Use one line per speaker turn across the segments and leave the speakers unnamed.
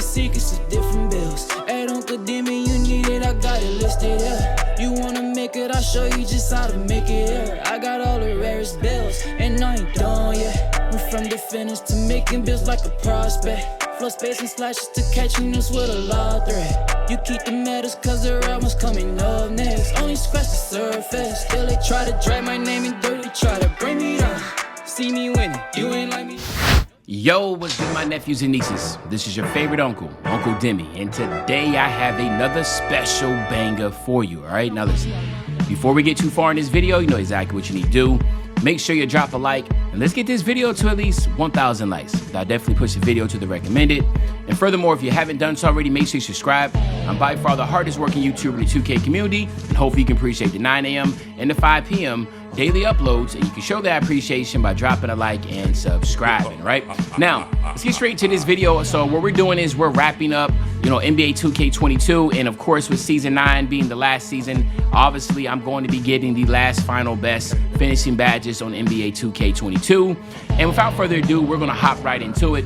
secrets of different bills. At Uncle Demi, you need it, I got it listed here. You wanna make it, I'll show you just how to make it here. I got all the rarest bills, and I ain't done yet. Went from the finish to making bills like a prospect. Flow space and slashes to catching us with a law threat. You keep the medals cause the right one's coming up next. Only scratch the surface. Still they try to drag my name in dirt, they try to bring me down. See me winning, you ain't like me.
Yo, what's good, my nephews and nieces? This is your favorite uncle, Uncle Demi, and today I have another special banger for you, all right? Now listen, before we get too far in this video, you know exactly what you need to do. Make sure you drop a like, and let's get this video to at least 1,000 likes. That'll definitely push the video to the recommended. And furthermore, if you haven't done so already, make sure you subscribe. I'm by far the hardest working YouTuber in the 2K community, and hopefully you can appreciate the 9 a.m. and the 5 p.m. daily uploads, and you can show that appreciation by dropping a like and subscribing, right? Now, let's get straight to this video. So what we're doing is we're wrapping up, NBA 2K22, and of course with season 9 being the last season, obviously I'm going to be getting the last final best finishing badges on NBA 2K22. And without further ado, we're gonna hop right into it.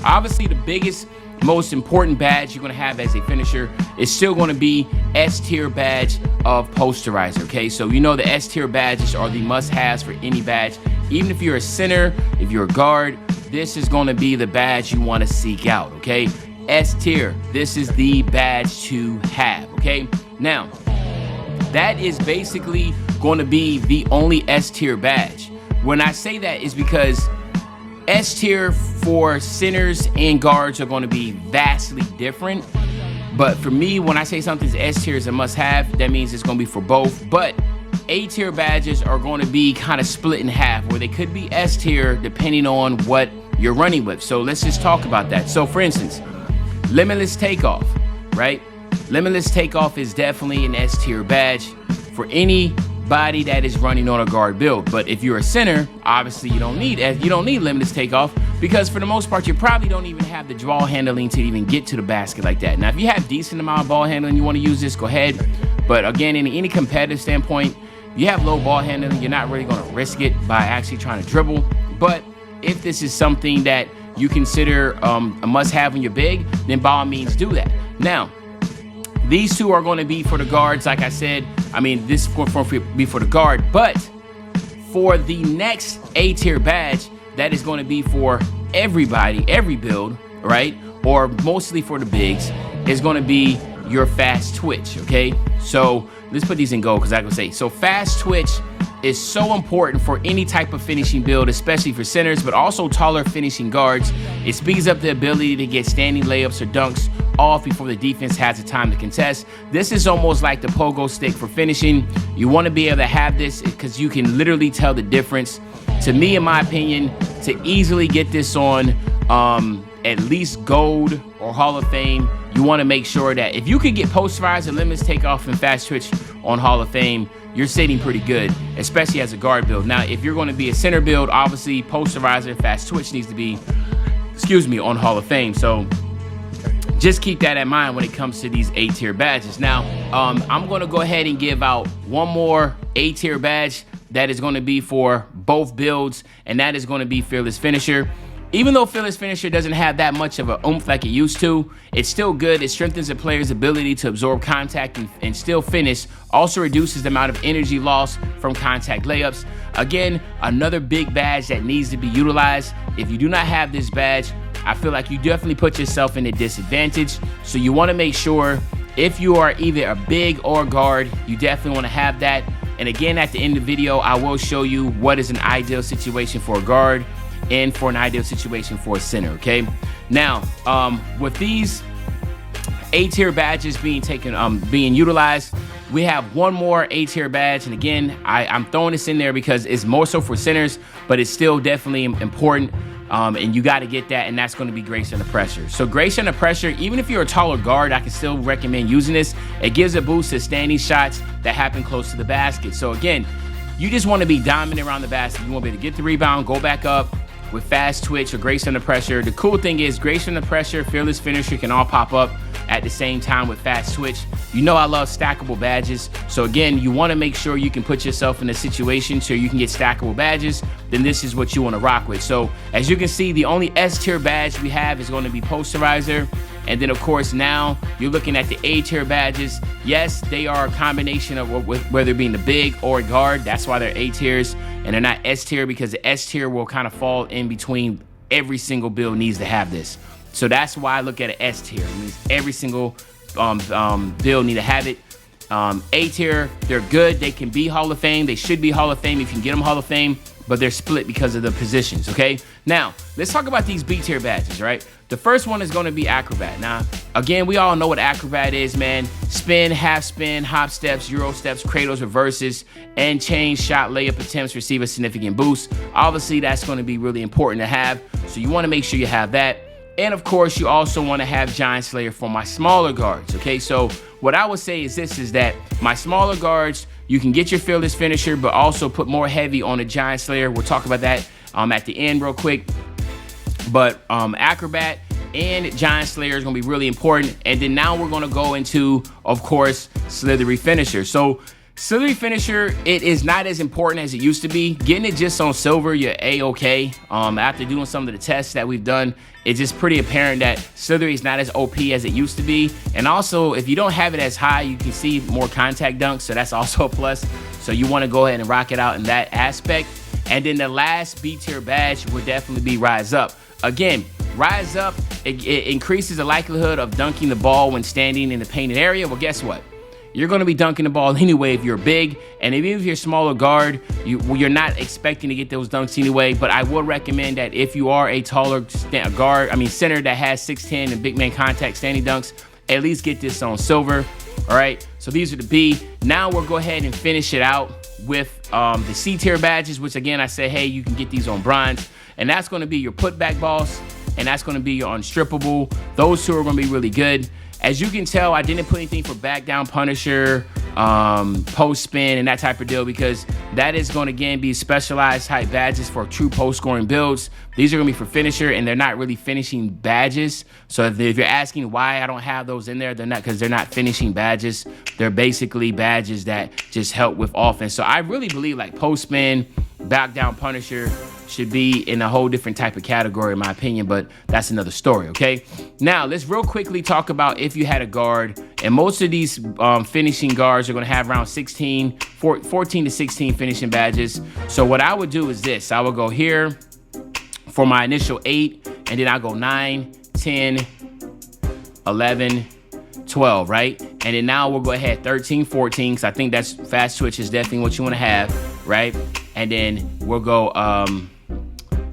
Obviously the biggest, most important badge you're gonna have as a finisher is still gonna be S tier badge of posterizer, okay? So you know the S tier badges are the must-haves for any badge. Even if you're a center, if you're a guard, this is gonna be the badge you wanna seek out, okay? S tier, this is the badge to have, okay? Now, that is basically gonna be the only S tier badge. When I say that is because S tier for centers and guards are going to be vastly different. But for me, when I say something's S tier is a must-have, that means it's going to be for both. But A tier badges are going to be kind of split in half, where they could be S tier depending on what you're running with. So let's just talk about that. So for instance, Limitless Takeoff, right? Limitless Takeoff is definitely an S tier badge for anybody that is running on a guard build. But if you're a center, obviously you don't need Limitless Takeoff, because for the most part you probably don't even have the ball handling to even get to the basket like that. Now if you have decent amount of ball handling, you want to use this, go ahead. But again, in any competitive standpoint, you have low ball handling, you're not really going to risk it by actually trying to dribble. But if this is something that you consider a must-have when you're big, then by all means do that. Now, these two are going to be for the guards, like I said. I mean, this is going to be for the guard, but for the next A tier badge, that is going to be for everybody, every build, right? Or mostly for the bigs, is going to be your fast twitch, okay? So let's put these in gold, because I can say, so fast twitch is so important for any type of finishing build, especially for centers, but also taller finishing guards. It speeds up the ability to get standing layups or dunks off before the defense has the time to contest. This is almost like the pogo stick for finishing. You want to be able to have this because you can literally tell the difference. To me, in my opinion, to easily get this on at least gold or Hall of Fame, you want to make sure that if you could get posterizer, Limitless Takeoff, and fast twitch on Hall of Fame, you're sitting pretty good, especially as a guard build. Now, if you're going to be a center build, obviously posterizer and fast twitch needs to be, on Hall of Fame. So just keep that in mind when it comes to these A tier badges. Now, I'm going to go ahead and give out one more A tier badge that is going to be for both builds, and that is going to be Fearless Finisher. Even though Fearless Finisher doesn't have that much of an oomph like it used to, it's still good. It strengthens a player's ability to absorb contact and still finish. Also reduces the amount of energy loss from contact layups. Again, another big badge that needs to be utilized. If you do not have this badge, I feel like you definitely put yourself in a disadvantage. So you want to make sure if you are either a big or guard, you definitely want to have that. And again, at the end of the video, I will show you what is an ideal situation for a guard and for an ideal situation for a center, okay? Now, with these A tier badges being utilized, we have one more A tier badge. And again, I'm throwing this in there because it's more so for centers, but it's still definitely important. And you got to get that, and that's going to be Grace Under Pressure. So Grace Under Pressure, even if you're a taller guard, I can still recommend using this. It gives a boost to standing shots that happen close to the basket. So again, you just want to be dominant around the basket. You want to be able to get the rebound, go back up with fast twitch or Grace Under Pressure. The cool thing is Grace Under Pressure, Fearless Finisher can all pop up at the same time with fast twitch. You know I love stackable badges. So again, you want to make sure you can put yourself in a situation so you can get stackable badges. Then this is what you want to rock with. So as you can see, the only S tier badge we have is going to be posterizer And then of course now you're looking at the A tier badges. Yes, they are a combination of whether being the big or guard. That's why they're A tiers, and they're not S tier, because the S tier will kind of fall in between. Every single build needs to have this. So that's why I look at an S tier. It means every single build need to have it. A tier, they're good. They can be Hall of Fame. They should be Hall of Fame if you can get them Hall of Fame, but they're split because of the positions, okay? Now, let's talk about these B tier badges, right? The first one is gonna be Acrobat. Now, again, we all know what Acrobat is, man. Spin, half spin, hop steps, Euro steps, cradles, reverses, and change shot layup attempts receive a significant boost. Obviously, that's gonna be really important to have, so you wanna make sure you have that. And of course, you also wanna have Giant Slayer for my smaller guards, okay? So what I would say is this, is that my smaller guards, you can get your fearless finisher, but also put more heavy on a Giant Slayer. We'll talk about that at the end real quick. But Acrobat and Giant Slayer is gonna be really important. And then now we're gonna go into, of course, Slithery Finisher. So Slithery Finisher, it is not as important as it used to be. Getting it just on silver, you're A-okay. After doing some of the tests that we've done, it's just pretty apparent that Slithery is not as OP as it used to be. And also, if you don't have it as high, you can see more contact dunks, so that's also a plus. So you wanna go ahead and rock it out in that aspect. And then the last B tier badge would definitely be Rise Up. Again, Rise Up, it increases the likelihood of dunking the ball when standing in the painted area. Well, guess what? You're going to be dunking the ball anyway if you're big, and even if you're a smaller guard, you're not expecting to get those dunks anyway. But I would recommend that if you are a taller center that has 6'10" and big man contact standing dunks, at least get this on silver. All right, so these are the B. Now we'll go ahead and finish it out with the C tier badges, which again I say, hey, you can get these on bronze, and that's going to be your putback boss, and that's going to be your unstrippable. Those two are going to be really good. As you can tell, I didn't put anything for back down Punisher, post spin, and that type of deal, because that is going to again be specialized type badges for true post scoring builds. These are going to be for finisher, and they're not really finishing badges. So if you're asking why I don't have those in there, they're not, because they're not finishing badges. They're basically badges that just help with offense. So I really believe like post spin, back down Punisher should be in a whole different type of category in my opinion, but that's another story, okay? Now, let's real quickly talk about if you had a guard, and most of these finishing guards are gonna have around 14 to 16 finishing badges. So what I would do is this, I would go here for my initial 8, and then I'll go 9, 10, 11, 12, right? And then now we'll go ahead 13, 14, because I think that's fast twitch is definitely what you wanna have, right? And then we'll go,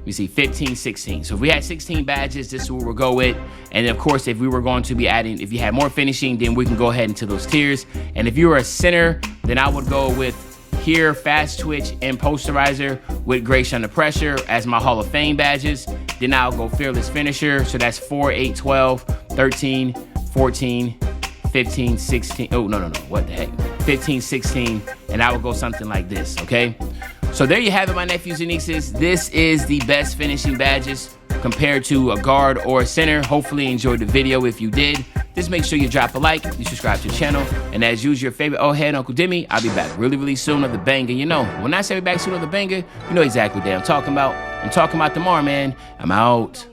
we see 15, 16. So if we had 16 badges, this is what we'll go with. And of course, if we were going to be adding, if you had more finishing, then we can go ahead into those tiers. And if you were a center, then I would go with here, fast twitch and posterizer with Grace Under Pressure as my Hall of Fame badges. Then I'll go fearless finisher. So that's 4, 8, 12, 13, 14, 15, 16. Oh, no, what the heck? 15, 16, and I would go something like this, okay? So there you have it, my nephews and nieces. This is the best finishing badges compared to a guard or a center. Hopefully you enjoyed the video. If you did, just make sure you drop a like, you subscribe to the channel, and as usual, your favorite old head, Uncle Demi. I'll be back really, really soon with the banger. You know, when I say back soon with the banger, you know exactly what I'm talking about. I'm talking about tomorrow, man. I'm out.